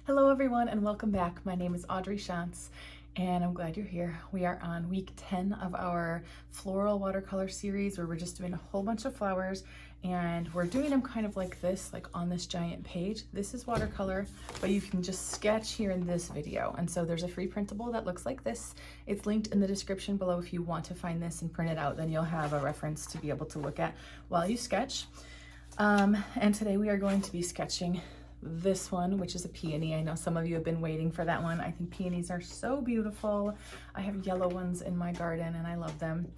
Hello everyone and welcome back. My name is Audrey Shantz and I'm glad you're here. We are on week 10 of our floral watercolor series where we're just doing a whole bunch of flowers and we're doing them kind of like this, like on this giant page. This is watercolor, but you can just sketch here in this video. And so there's a free printable that looks like this. It's linked in the description below if you want to find this and print it out, then you'll have a reference to be able to look at while you sketch. And today we are going to be sketching this one, which is a peony. I know some of you have been waiting for that one. I think peonies are so beautiful. I have yellow ones in my garden and I love them.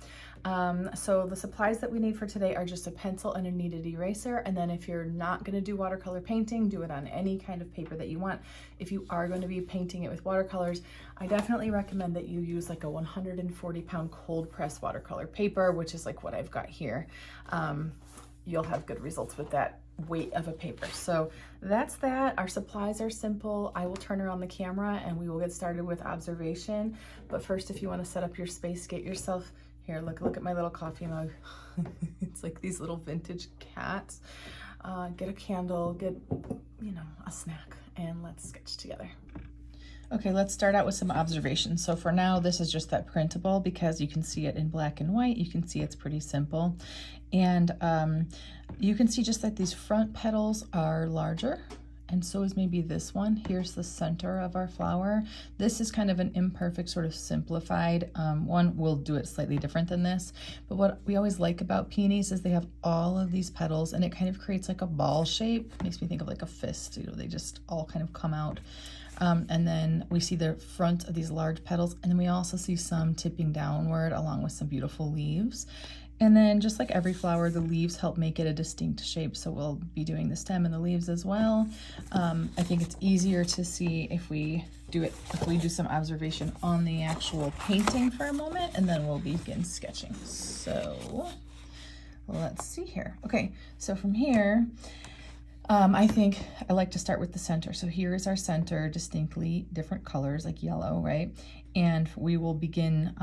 So the supplies that we need for today are just a pencil and a kneaded eraser. And then if you're not going to do watercolor painting, do it on any kind of paper that you want. If you are going to be painting it with watercolors, I definitely recommend that you use like a 140-pound cold press watercolor paper, which is like what I've got here. You'll have good results with that weight of a paper. So that's that. Our supplies are simple. I will turn around the camera and we will get started with observation. But first, if you want to set up your space, get yourself here. Look at my little coffee mug. It's like these little vintage cats. Get a candle, get, a snack, and let's sketch together. Okay, let's start out with some observations. So for now, this is just that printable because you can see it in black and white. You can see it's pretty simple. And you can see just that these front petals are larger, and so is maybe this one. Here's the center of our flower. This is kind of an imperfect, sort of simplified one. We'll do it slightly different than this. But what we always like about peonies is they have all of these petals, and it kind of creates like a ball shape. Makes me think of like a fist, they just all kind of come out. And then we see the front of these large petals, and then we also see some tipping downward along with some beautiful leaves. And then just like every flower, the leaves help make it a distinct shape. So we'll be doing the stem and the leaves as well. I think it's easier to see if we do some observation on the actual painting for a moment, and then we'll begin sketching. So let's see here. Okay, so from here, I think I like to start with the center. So here is our center, distinctly different colors like yellow, right? And we will begin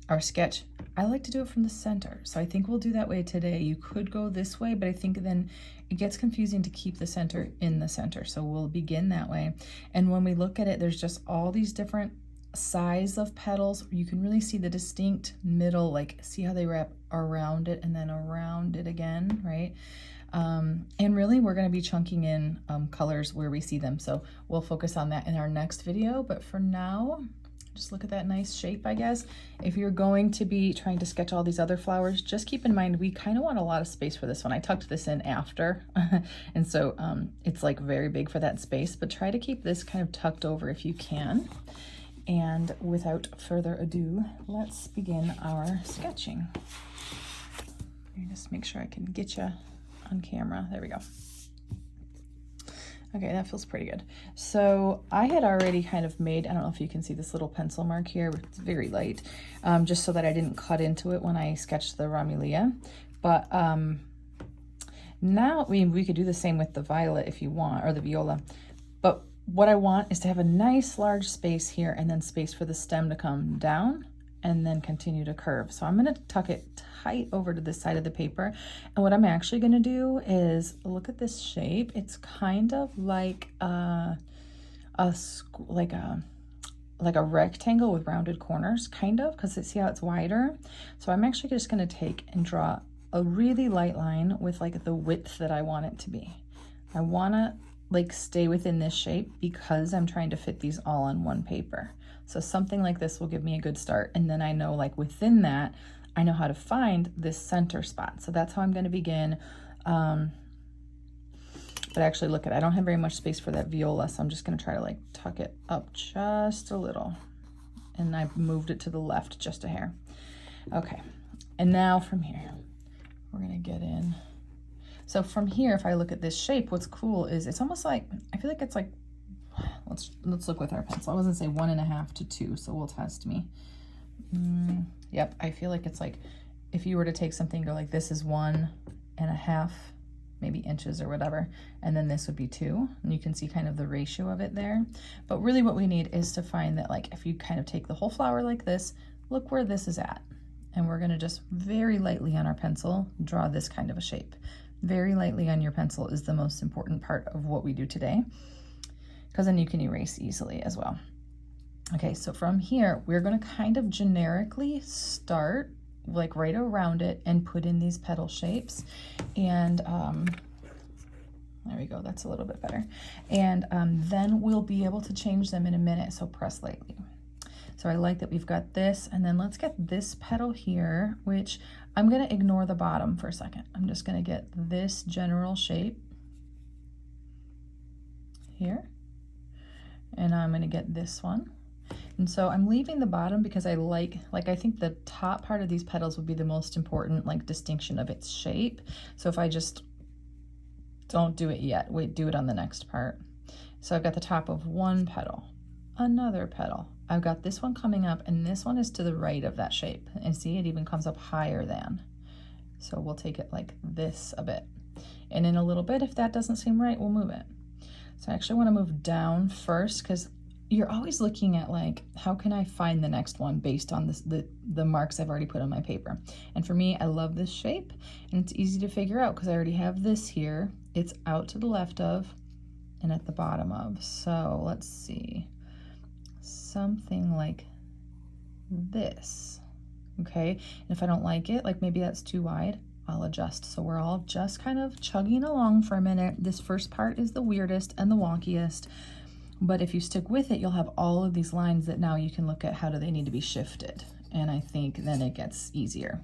our sketch. I like to do it from the center. So I think we'll do that way today. You could go this way, but I think then it gets confusing to keep the center in the center. So we'll begin that way. And when we look at it, there's just all these different size of petals. You can really see the distinct middle, like see how they wrap around it and then around it again, right? And really we're going to be chunking in colors where we see them. So we'll focus on that in our next video. But for now, just look at that nice shape, I guess. If you're going to be trying to sketch all these other flowers, just keep in mind, we kind of want a lot of space for this one. I tucked this in after, and so it's like very big for that space, but try to keep this kind of tucked over if you can. And without further ado, let's begin our sketching. Let me just make sure I can get you on camera. There we go. Okay, that feels pretty good. So I had already kind of made, I don't know if you can see this little pencil mark here, it's very light, just so that I didn't cut into it when I sketched the Romelia. But now, we could do the same with the violet if you want, or the viola. But what I want is to have a nice large space here and then space for the stem to come down and then continue to curve. So I'm gonna tuck it tight over to this side of the paper. And what I'm actually gonna do is look at this shape. It's kind of like a rectangle with rounded corners, kind of, because see how it's wider? So I'm actually just gonna take and draw a really light line with like the width that I want it to be. I wanna like stay within this shape because I'm trying to fit these all on one paper. So something like this will give me a good start. And then I know like within that, I know how to find this center spot. So that's how I'm gonna begin. But actually look at it, I don't have very much space for that viola. So I'm just gonna try to like tuck it up just a little. And I've moved it to the left just a hair. Okay, and now from here, we're gonna get in. So from here, if I look at this shape, what's cool is it's almost like, I feel like it's like, let's look with our pencil. I was gonna say 1.5 to 2, so we'll test me. Yep, I feel like it's like, if you were to take something, go like this is 1.5, maybe inches or whatever, and then this would be 2, and you can see kind of the ratio of it there. But really what we need is to find that, like, if you kind of take the whole flower like this, look where this is at. And we're gonna just very lightly on our pencil draw this kind of a shape. Very lightly on your pencil is the most important part of what we do today. because then you can erase easily as well. Okay, so from here, we're gonna kind of generically start like right around it and put in these petal shapes. And there we go, that's a little bit better. And then we'll be able to change them in a minute, so press lightly. So I like that we've got this, and then let's get this petal here, which I'm gonna ignore the bottom for a second. I'm just gonna get this general shape here, and I'm gonna get this one. And so I'm leaving the bottom because I think the top part of these petals would be the most important like distinction of its shape. So if I just don't do it yet, wait, do it on the next part. So I've got the top of one petal, another petal. I've got this one coming up, and this one is to the right of that shape. And see, it even comes up higher than. So we'll take it like this a bit. And in a little bit, if that doesn't seem right, we'll move it. So I actually want to move down first, because you're always looking at like, how can I find the next one based on this, the marks I've already put on my paper. And for me, I love this shape, and it's easy to figure out because I already have this here. It's out to the left of and at the bottom of. So let's see, something like this, okay? And if I don't like it, like maybe that's too wide, I'll adjust. So we're all just kind of chugging along for a minute. This first part is the weirdest and the wonkiest, but if you stick with it, you'll have all of these lines that now you can look at how do they need to be shifted. And I think then it gets easier.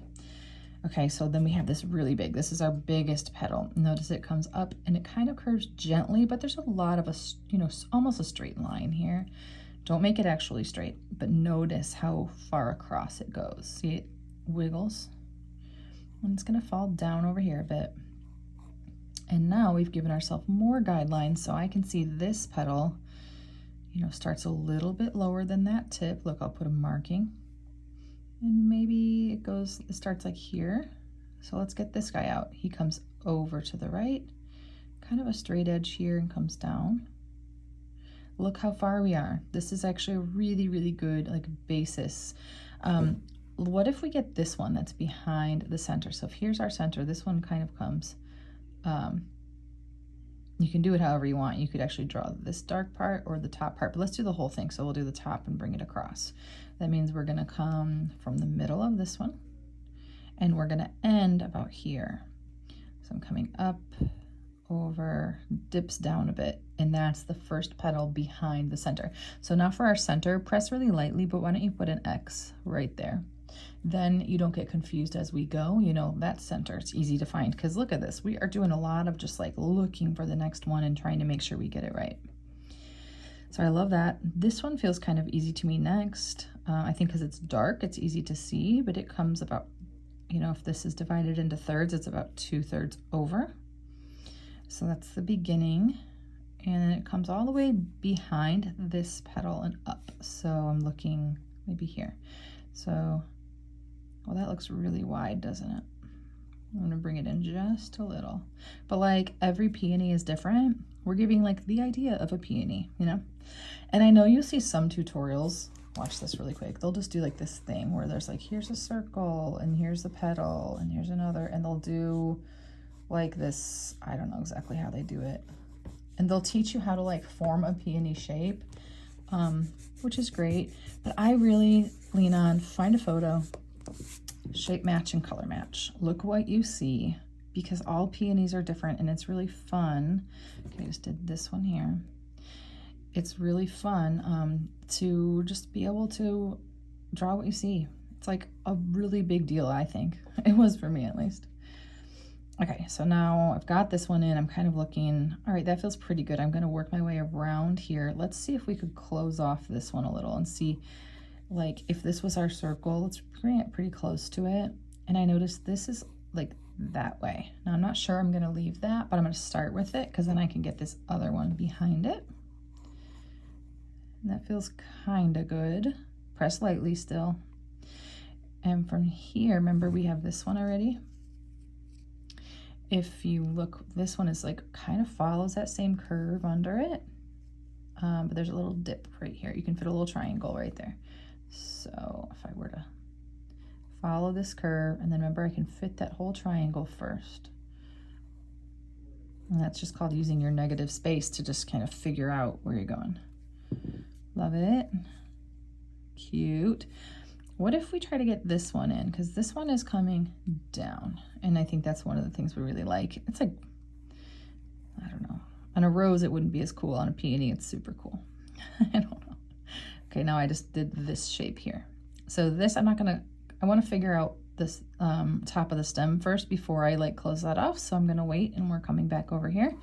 Okay, so then we have this really big, this is our biggest petal. Notice it comes up and it kind of curves gently, but there's a lot of almost a straight line here. Don't make it actually straight, but notice how far across it goes. See, it wiggles, and it's gonna fall down over here a bit. And now we've given ourselves more guidelines, so I can see this petal, starts a little bit lower than that tip. Look, I'll put a marking. And maybe it starts like here. So let's get this guy out. He comes over to the right, kind of a straight edge here, and comes down. Look how far we are. This is actually a really, really good like basis. What if we get this one that's behind the center? So if here's our center, this one kind of comes, you can do it however you want. You could actually draw this dark part or the top part, but let's do the whole thing. So we'll do the top and bring it across. That means we're gonna come from the middle of this one, and we're gonna end about here. So I'm coming up, over, dips down a bit, and that's the first petal behind the center. So now for our center, press really lightly, but why don't you put an X right there? Then you don't get confused as we go. That center, it's easy to find, because look at this. We are doing a lot of just like looking for the next one and trying to make sure we get it right. So I love that. This one feels kind of easy to me next. I think because it's dark, it's easy to see, but it comes about, if this is divided into thirds, it's about 2/3 over. So that's the beginning. And then it comes all the way behind this petal and up. So I'm looking maybe here. So, well, that looks really wide, doesn't it? I'm gonna bring it in just a little. But like every peony is different. We're giving like the idea of a peony, And I know you see some tutorials, watch this really quick. They'll just do like this thing where there's like, here's a circle and here's the petal and here's another, and they'll do like this. I don't know exactly how they do it. And they'll teach you how to like form a peony shape, which is great. But I really lean on find a photo, shape match and color match. Look what you see, because all peonies are different and it's really fun. Okay, I just did this one here. It's really fun to just be able to draw what you see. It's like a really big deal, I think. It was for me at least. Okay, so now I've got this one in. I'm kind of looking, all right, that feels pretty good. I'm gonna work my way around here. Let's see if we could close off this one a little and see, like, if this was our circle, let's bring it pretty close to it. And I noticed this is like that way. Now I'm not sure I'm gonna leave that, but I'm gonna start with it because then I can get this other one behind it. And that feels kind of good. Press lightly still. And from here, remember we have this one already. If you look, this one is like kind of follows that same curve under it, but there's a little dip right here. You can fit a little triangle right there. So if I were to follow this curve, and then remember I can fit that whole triangle first. And that's just called using your negative space to just kind of figure out where you're going. Love it. Cute. What if we try to get this one in? Because this one is coming down. And I think that's one of the things we really like. It's like, I don't know. On a rose, it wouldn't be as cool. On a peony, it's super cool. I don't know. Okay, now I just did this shape here. So this, I want to figure out this top of the stem first before I like close that off. So I'm going to wait, and we're coming back over here.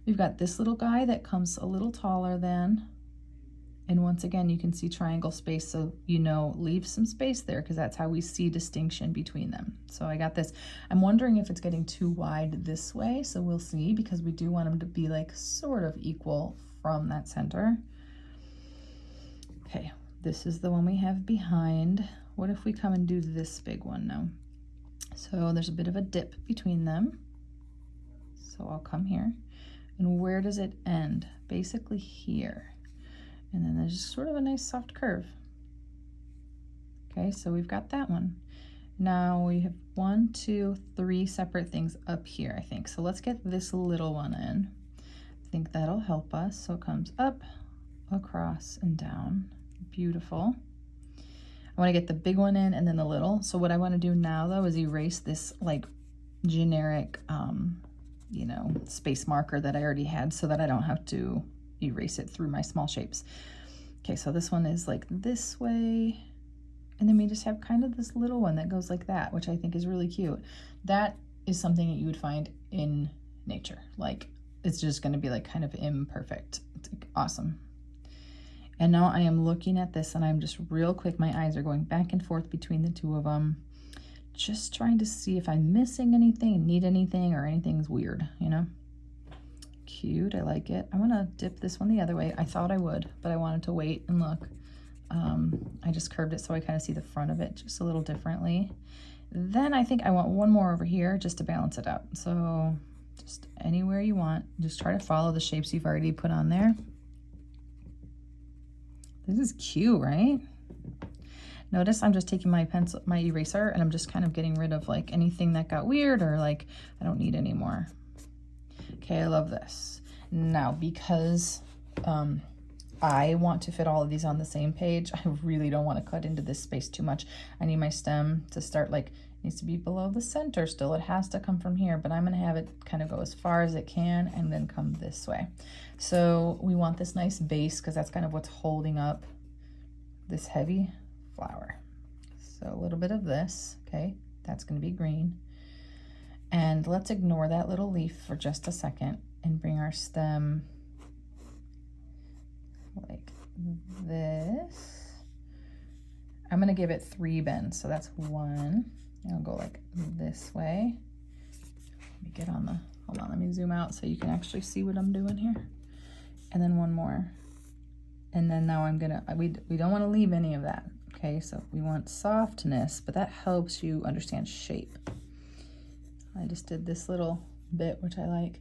We've got this little guy that comes a little taller than. And once again, you can see triangle space, so you know, leave some space there because that's how we see distinction between them. So I got this. I'm wondering if it's getting too wide this way, so we'll see, because we do want them to be like sort of equal from that center. Okay, this is the one we have behind. What if we come and do this big one now? So there's a bit of a dip between them. So I'll come here. And where does it end? Basically here. And then there's just sort of a nice soft curve. Okay, so we've got that one. Now we have 1, 2, 3 separate things up here, I think. So let's get this little one in. I think that'll help us. So it comes up, across, and down. Beautiful. I want to get the big one in and then the little. So what I want to do now, though, is erase this like generic, you know, space marker that I already had, so that I don't have to erase it through my small shapes. Okay, so this one is like this way, and then we just have kind of this little one that goes like that, which I think is really cute. That is something that you would find in nature. Like, it's just going to be like kind of imperfect. It's like awesome. And now I am looking at this, and I'm just real quick, my eyes are going back and forth between the two of them, just trying to see if I'm missing anything, need anything, or anything's weird, you know? Cute, I like it. I want to dip this one the other way. I thought I would, but I wanted to wait and look. I just curved it so I kind of see the front of it just a little differently. Then I think I want one more over here just to balance it out. So just anywhere you want, just try to follow the shapes you've already put on there. This is cute, right? Notice I'm just taking my pencil, my eraser, and I'm just kind of getting rid of like anything that got weird or like I don't need anymore. Okay, I love this. Now, because I want to fit all of these on the same page, I really don't want to cut into this space too much. I need my stem to start like, needs to be below the center still. It has to come from here, but I'm gonna have it kind of go as far as it can and then come this way. So we want this nice base because that's kind of what's holding up this heavy flower. So a little bit of this, okay, that's gonna be green. And let's ignore that little leaf for just a second and bring our stem like this. I'm gonna give it 3 bends. So that's 1. I'll go like this way. Let me get on the, hold on, let me zoom out so you can actually see what I'm doing here. And then 1 more. And then now I'm gonna, we don't wanna leave any of that. Okay, so we want softness, but that helps you understand shape. I just did this little bit, which I like.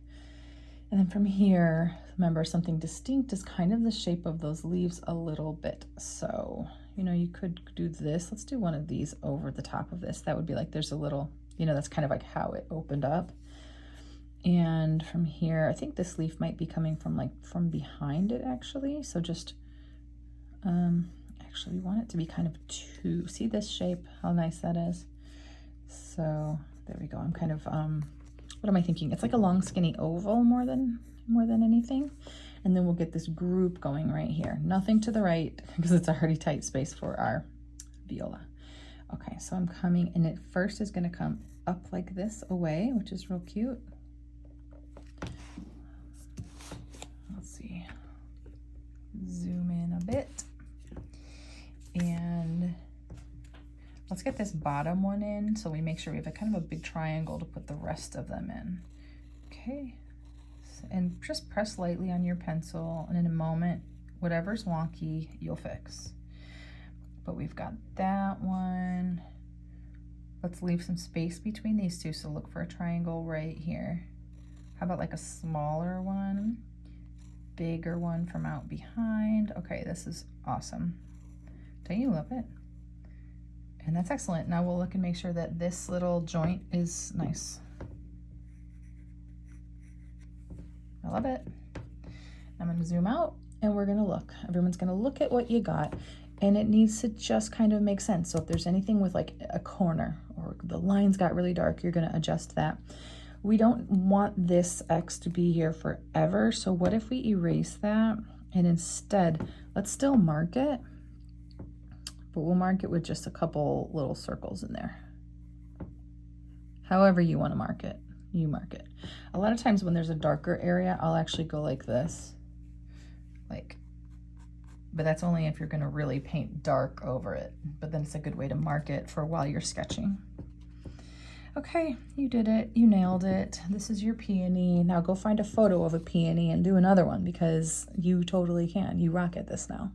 And then from here, remember, something distinct is kind of the shape of those leaves a little bit. So, you know, you could do this. Let's do one of these over the top of this. That would be like, there's a little, you know, that's kind of like how it opened up. And from here, I think this leaf might be coming from like from behind it actually. So just, actually we want it to be kind of two, see this shape, how nice that is. So there we go. I'm kind of, what am I thinking? It's like a long skinny oval more than anything. And then we'll get this group going right here. Nothing to the right because it's already tight space for our viola. Okay, so I'm coming, and it first is gonna come up like this away, which is real cute. Let's see, zoom in a bit. And let's get this bottom one in so we make sure we have a kind of a big triangle to put the rest of them in. Okay, and just press lightly on your pencil, and in a moment, whatever's wonky, you'll fix. But we've got that one. Let's leave some space between these two, so look for a triangle right here. How about like a smaller one, bigger one from out behind? Okay, this is awesome. Don't you love it? And that's excellent. Now we'll look and make sure that this little joint is nice. love it. I'm gonna zoom out and we're gonna look. Everyone's gonna look at what you got, and it needs to just kind of make sense. So if there's anything with like a corner or the lines got really dark, you're gonna adjust that. We don't want this X to be here forever. So what if we erase that and instead, let's still mark it, but we'll mark it with just a couple little circles in there. However you want to mark it, you mark it. A lot of times when there's a darker area, I'll actually go like this, but that's only if you're going to really paint dark over it. But then it's a good way to mark it for while you're sketching. Okay, you did it. You nailed it. This is your peony. Now go find a photo of a peony and do another one, because you totally can. You rock at this now.